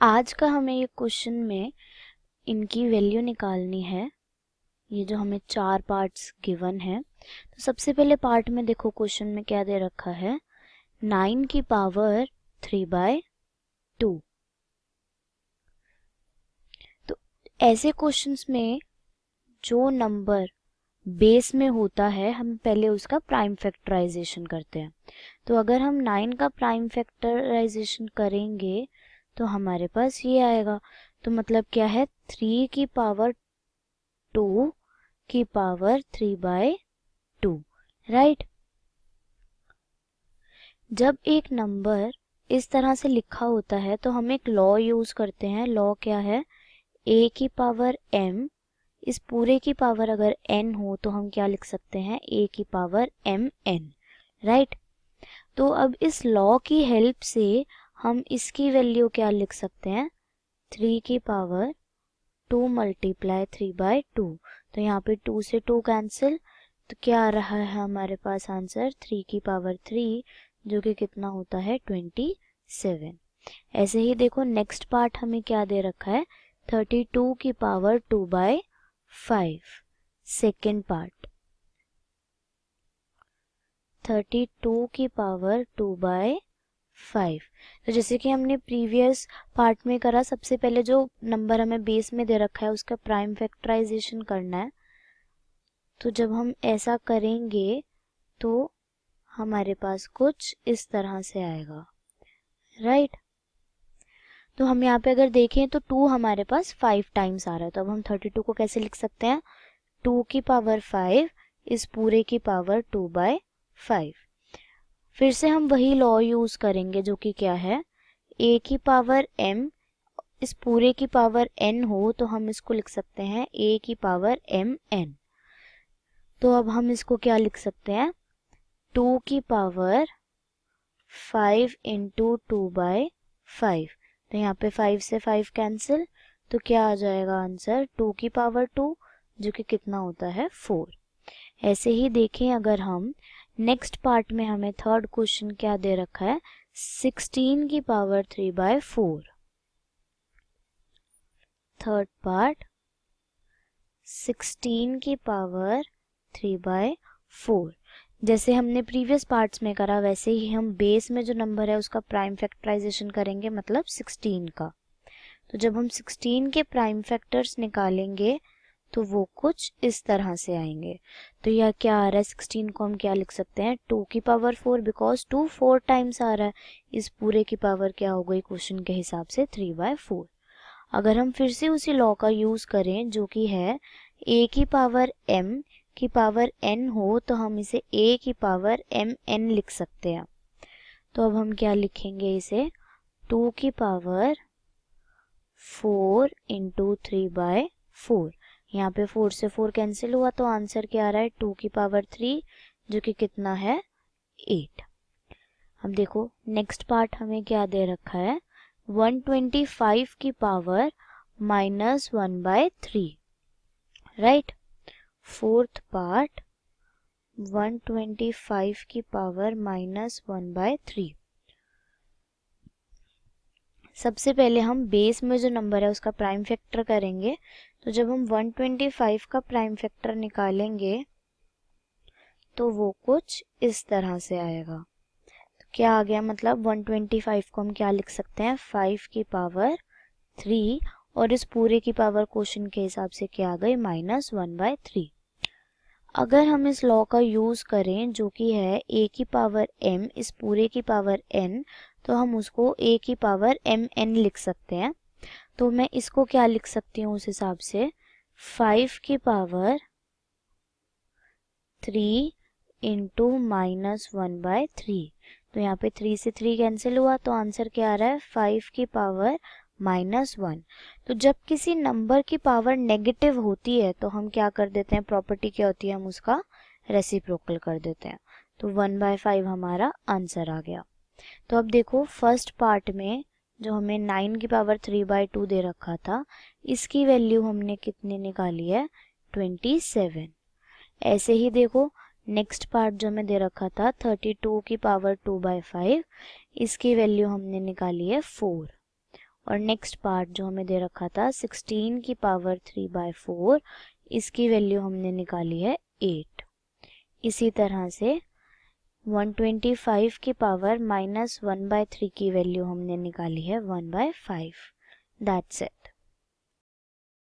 आज का हमें ये क्वेश्चन में इनकी वैल्यू निकालनी है। ये जो हमें 4 पार्ट्स गिवन है, तो सबसे पहले पार्ट में देखो क्वेश्चन में क्या दे रखा है, 9 की पावर 3/2। तो ऐसे क्वेश्चंस में जो नंबर बेस में होता है हम पहले उसका प्राइम फैक्टराइजेशन करते हैं। तो अगर हम 9 का प्राइम फैक्टराइजेशन करेंगे तो हमारे पास ये आएगा। तो मतलब क्या है, 3 की पावर 2 की पावर 3/2, राइट। जब एक नंबर इस तरह से लिखा होता है तो हम एक लॉ यूज करते हैं। लॉ क्या है, a की पावर m, इस पूरे की पावर अगर n हो तो हम क्या लिख सकते हैं, a की पावर mn, राइट। तो अब इस लॉ की हेल्प से हम इसकी वैल्यू क्या लिख सकते हैं, 3 की पावर 2 मल्टीप्लाई 3/2। तो यहाँ पे 2 से 2 कैंसिल, तो क्या आ रहा है हमारे पास आंसर, 3 की पावर 3, जो कि कितना होता है 27। ऐसे ही देखो नेक्स्ट पार्ट हमें क्या दे रखा है, 32 की पावर 2/5। सेकेंड पार्ट 32 की पावर 2/5। तो जैसे कि हमने प्रीवियस पार्ट में करा, सबसे पहले जो नंबर हमें बेस में दे रखा है उसका प्राइम फैक्टराइजेशन करना है। तो जब हम ऐसा करेंगे तो हमारे पास कुछ इस तरह से आएगा, राइट। तो हम यहाँ पे अगर देखें तो 2 हमारे पास 5 टाइम्स आ रहा है। तो अब हम 32 को कैसे लिख सकते हैं, 2 की पावर 5 इस पूरे की पावर 2/5। फिर से हम वही लॉ यूज करेंगे जो कि क्या है, a की पावर m इस पूरे की पावर n हो तो हम इसको लिख सकते हैं a की पावर mn। तो अब हम इसको क्या लिख सकते हैं, 2 की पावर 5 इंटू 2/5। तो यहाँ पे 5 से 5 कैंसिल, तो क्या आ जाएगा आंसर, 2 की पावर 2, जो कि कितना होता है 4। ऐसे ही देखें अगर हम नेक्स्ट पार्ट में, हमें थर्ड क्वेश्चन क्या दे रखा है, 16 की पावर 3/4। थर्ड पार्ट 16 की पावर 3/4। जैसे हमने प्रीवियस पार्ट्स में करा वैसे ही हम बेस में जो नंबर है उसका प्राइम फैक्टराइजेशन करेंगे, मतलब 16 का। तो जब हम 16 के प्राइम फैक्टर्स निकालेंगे तो वो कुछ इस तरह से आएंगे। तो यह क्या आ रहा है, 16 को हम क्या लिख सकते हैं, 2 की पावर 4, बिकॉज 2 4 टाइम्स आ रहा है। इस पूरे की पावर क्या हो गई क्वेश्चन के हिसाब से 3/4। अगर हम फिर से उसी लॉ का यूज करें जो कि है a की पावर m की पावर n हो तो हम इसे a की पावर mn लिख सकते हैं। तो अब हम क्या लिखेंगे इसे, 2 की पावर 4 इंटू 3/4। यहाँ पे 4 से 4 कैंसिल हुआ तो आंसर क्या आ रहा है, 2 की पावर 3, जो कि कितना है 8। अब देखो नेक्स्ट पार्ट हमें क्या दे रखा है, 125 की पावर -1/3, राइट। फोर्थ पार्ट 125 की पावर -1/3। सबसे पहले हम बेस में जो नंबर है उसका प्राइम फैक्टर करेंगे। तो जब हम 125 का प्राइम फैक्टर निकालेंगे तो वो कुछ इस तरह से आएगा। तो क्या आ गया, मतलब 125 को हम क्या लिख सकते हैं, 5 की पावर 3, और इस पूरे की पावर क्वेश्चन के हिसाब से क्या आ गई, -1/3। अगर हम इस लॉ का यूज करें जो कि है a की पावर m इस पूरे की पावर n, तो हम उसको a की पावर mn लिख सकते हैं। तो मैं इसको क्या लिख सकती हूँ उस हिसाब से, 5 की पावर 3 इंटू -1/3। तो यहाँ पे 3 से 3 कैंसिल हुआ तो आंसर क्या आ रहा है, 5 की पावर -1। तो जब किसी नंबर की पावर नेगेटिव होती है तो हम क्या कर देते हैं, प्रॉपर्टी क्या होती है, हम उसका रेसिप्रोकल कर देते हैं। तो 1/5 हमारा आंसर आ गया। तो अब देखो फर्स्ट पार्ट में जो हमें 9 की पावर 3/2 दे रखा था, इसकी वैल्यू हमने कितनी निकाली है, 27। ऐसे ही देखो नेक्स्ट पार्ट जो हमें दे रखा था 32 की पावर 2/5, इसकी वैल्यू हमने निकाली है 4। और नेक्स्ट पार्ट जो हमें दे रखा था 16 की पावर 3/4, इसकी वैल्यू हमने निकाली है 8। इसी तरह से 125 की पावर -1/3 की वैल्यू हमने निकाली है 1/5। That's it.